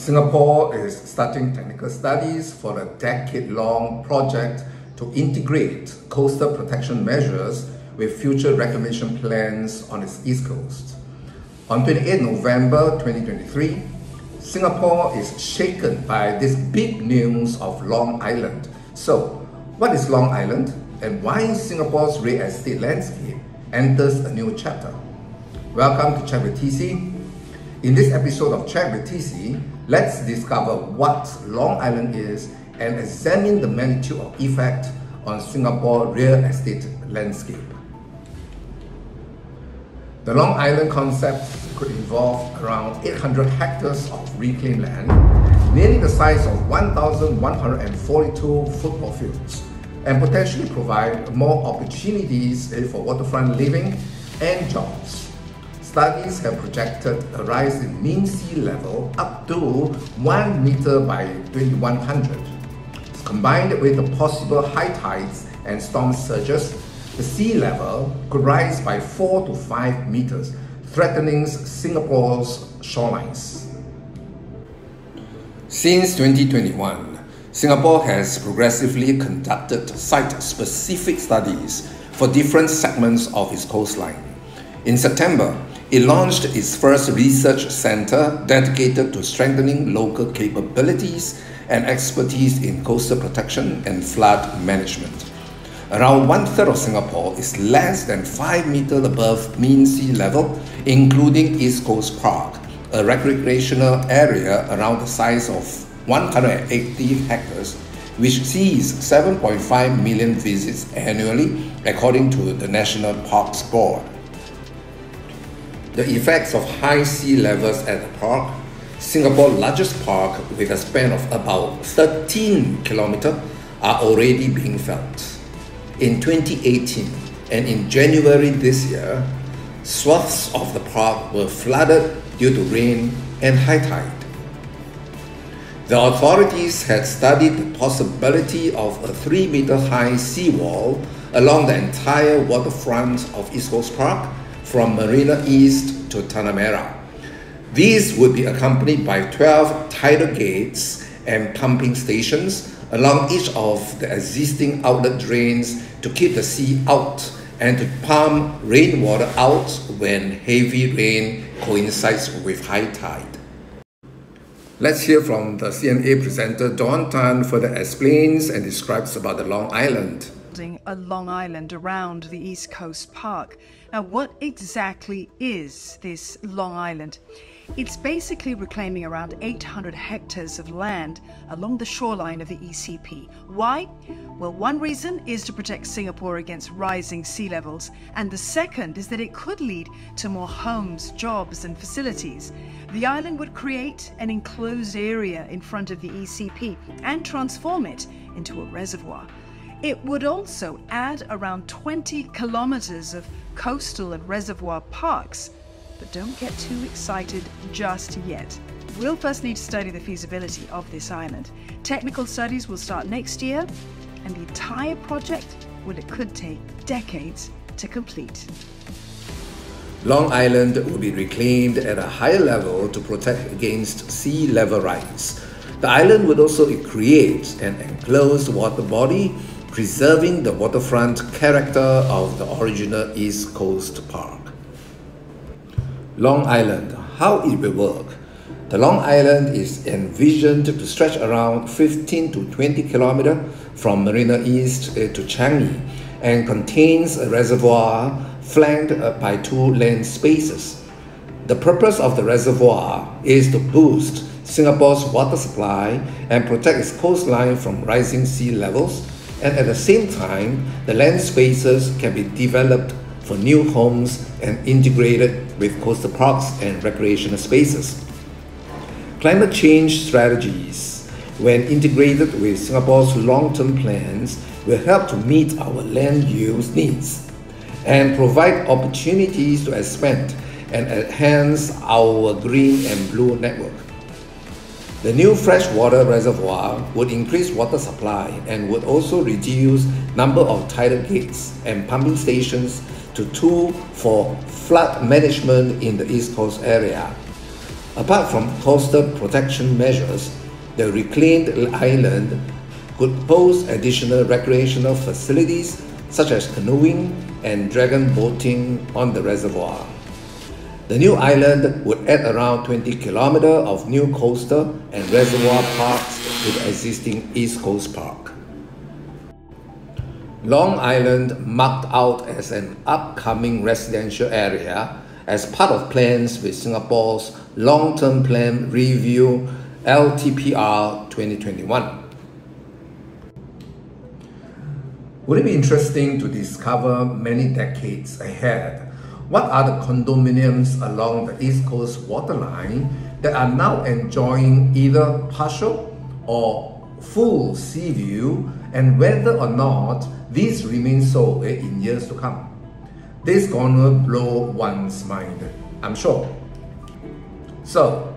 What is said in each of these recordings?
Singapore is starting technical studies for a decade-long project to integrate coastal protection measures with future reclamation plans on its east coast. On 28 November 2023, Singapore is shaken by this big news of Long Island. So, what is Long Island and why Singapore's real estate landscape enters a new chapter? Welcome to Chat with TC. In this episode of Chat with TC, let's discover what Long Island is and examine the magnitude of effect on Singapore real estate landscape. The Long Island concept could involve around 800 hectares of reclaimed land, nearly the size of 1,142 football fields, and potentially provide more opportunities for waterfront living and jobs. Studies have projected a rise in mean sea level up to 1 meter by 2100. Combined with the possible high tides and storm surges, the sea level could rise by 4 to 5 meters, threatening Singapore's shorelines. Since 2021, Singapore has progressively conducted site-specific studies for different segments of its coastline. In September, it launched its first research center dedicated to strengthening local capabilities and expertise in coastal protection and flood management. Around one-third of Singapore is less than 5 meters above mean sea level, including East Coast Park, a recreational area around the size of 180 hectares, which sees 7.5 million visits annually, according to the National Parks Board. The effects of high sea levels at the park, Singapore's largest park with a span of about 13 kilometers, are already being felt. In 2018 and in January this year, swaths of the park were flooded due to rain and high tide. The authorities had studied the possibility of a 3-meter high seawall along the entire waterfront of East Coast Park from Marina East to Tanah Merah. These would be accompanied by 12 tidal gates and pumping stations along each of the existing outlet drains to keep the sea out and to pump rainwater out when heavy rain coincides with high tide. Let's hear from the CNA presenter Dawn Tan further explains and describes about the Long Island. A Long Island around the East Coast Park. Now, what exactly is this Long Island? It's basically reclaiming around 800 hectares of land along the shoreline of the ECP. Why? Well, one reason is to protect Singapore against rising sea levels, and the second is that it could lead to more homes, jobs, and facilities. The island would create an enclosed area in front of the ECP and transform it into a reservoir. It would also add around 20 kilometers of coastal and reservoir parks. But don't get too excited just yet. We'll first need to study the feasibility of this island. Technical studies will start next year, and the entire project, well, it could take decades to complete. Long Island will be reclaimed at a higher level to protect against sea level rise. The island would also create an enclosed water body, preserving the waterfront character of the original East Coast Park. Long Island, how it will work. The Long Island is envisioned to stretch around 15 to 20 kilometers from Marina East to Changi and contains a reservoir flanked by 2 land spaces. The purpose of the reservoir is to boost Singapore's water supply and protect its coastline from rising sea levels, and at the same time, the land spaces can be developed for new homes and integrated with coastal parks and recreational spaces. Climate change strategies, when integrated with Singapore's long-term plans, will help to meet our land use needs and provide opportunities to expand and enhance our green and blue network. The new freshwater reservoir would increase water supply and would also reduce number of tidal gates and pumping stations to 2 for flood management in the East Coast area. Apart from coastal protection measures, the reclaimed island could host additional recreational facilities such as canoeing and dragon boating on the reservoir. The new island would add around 20 kilometers of new coastal and reservoir parks to the existing East Coast Park. Long Island, marked out as an upcoming residential area as part of plans with Singapore's Long-Term Plan Review LTPR 2021. Would it be interesting to discover many decades ahead what are the condominiums along the East Coast waterline that are now enjoying either partial or full sea view, and whether or not these remain so in years to come? This is gonna blow one's mind, I'm sure. So,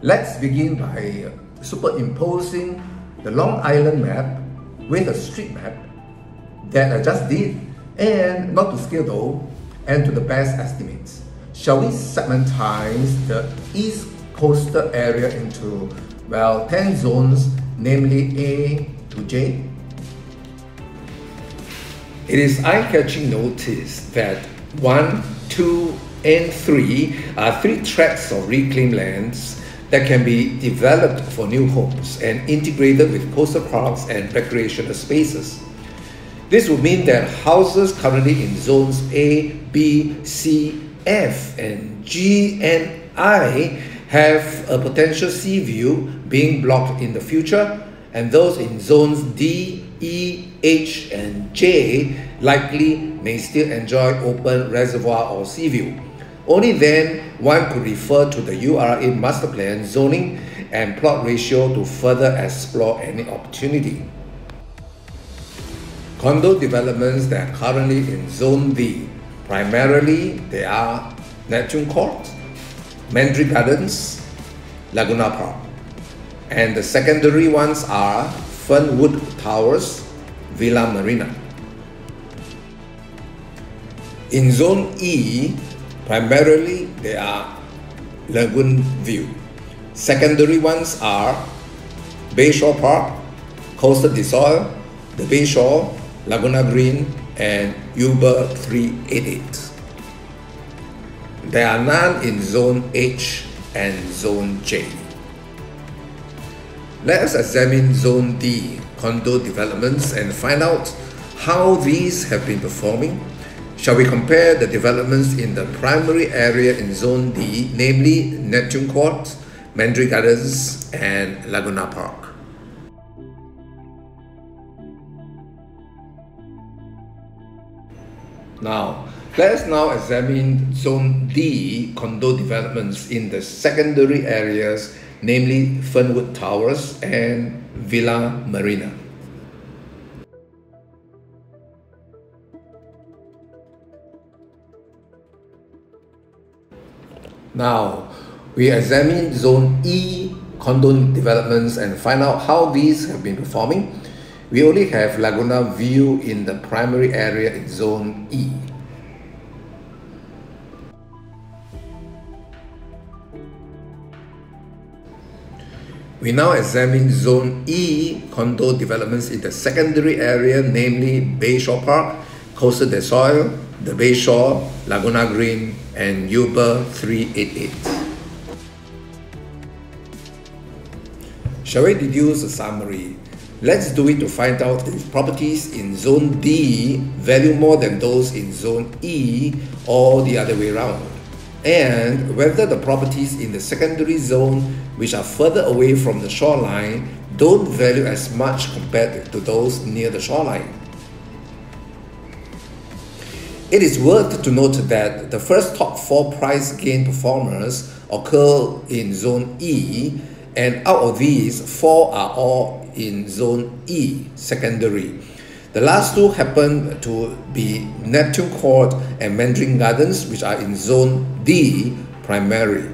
let's begin by superimposing the Long Island map with a street map that I just did, and not to scale though, and to the best estimates. Shall we segmentize the East Coastal area into, well, 10 zones, namely A to J? It is eye-catching notice that 1, 2, and 3 are 3 tracts of reclaimed lands that can be developed for new homes and integrated with coastal parks and recreational spaces. This would mean that houses currently in zones A, B, C, F, and G, and I have a potential sea view being blocked in the future, and those in zones D, E, H, and J likely may still enjoy open reservoir or sea view. Only then one could refer to the URA master plan zoning and plot ratio to further explore any opportunity. Condo developments that are currently in Zone D, primarily they are Neptune Court, Mandarin Gardens, Laguna Park, and the secondary ones are Fernwood Towers, Villa Marina. In Zone E, primarily they are Lagoon View. Secondary ones are Bayshore Park, Coastal de Sol, the Bayshore, Laguna Green, and Uber 388. There are none in Zone H and Zone J. Let us examine Zone D condo developments and find out how these have been performing. Shall we compare the developments in the primary area in Zone D, namely Neptune Court, Mandarin Gardens, and Laguna Park? Now, let us now examine Zone D condo developments in the secondary areas, namely Fernwood Towers and Villa Marina. Now, we examine Zone E condo developments and find out how these have been performing. We only have Laguna View in the primary area in Zone E. We now examine Zone E condo developments in the secondary area, namely Bayshore Park, Coastal de Sol, the Bayshore, Laguna Green, and Uber 388. Shall we deduce a summary? Let's do it to find out if properties in Zone D value more than those in Zone E or the other way around, and whether the properties in the secondary zone, which are further away from the shoreline, don't value as much compared to those near the shoreline. It is worth to note that the first top 4 price gain performers occur in Zone E, and out of these, 4 are all in Zone E, secondary. The last 2 happen to be Neptune Court and Mandarin Gardens, which are in Zone D, primary.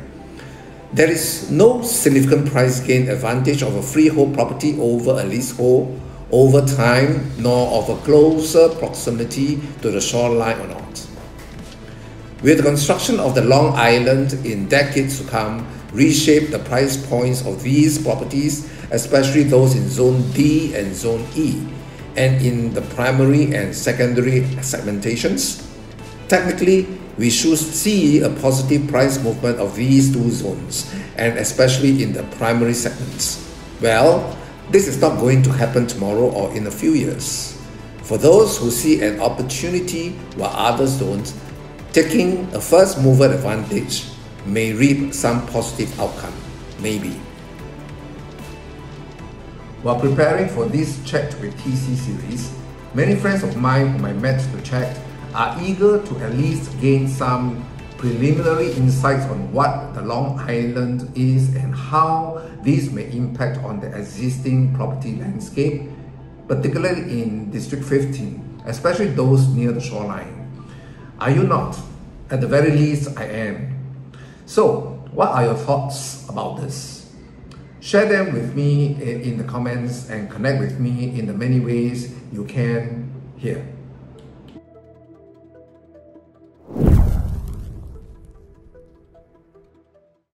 There is no significant price gain advantage of a freehold property over a leasehold over time, nor of a closer proximity to the shoreline or not. With the construction of the Long Island in decades to come, reshape the price points of these properties, especially those in Zone D and Zone E, and in the primary and secondary segmentations? Technically, we should see a positive price movement of these two zones, and especially in the primary segments. Well, this is not going to happen tomorrow or in a few years. For those who see an opportunity while others don't, taking a first mover advantage may reap some positive outcome, maybe. While preparing for this Chat with TC series, many friends of mine whom I met to chat are eager to at least gain some preliminary insights on what the Long Island is and how this may impact on the existing property landscape, particularly in District 15, especially those near the shoreline. Are you not? At the very least, I am. So, what are your thoughts about this? Share them with me in the comments and connect with me in the many ways you can here.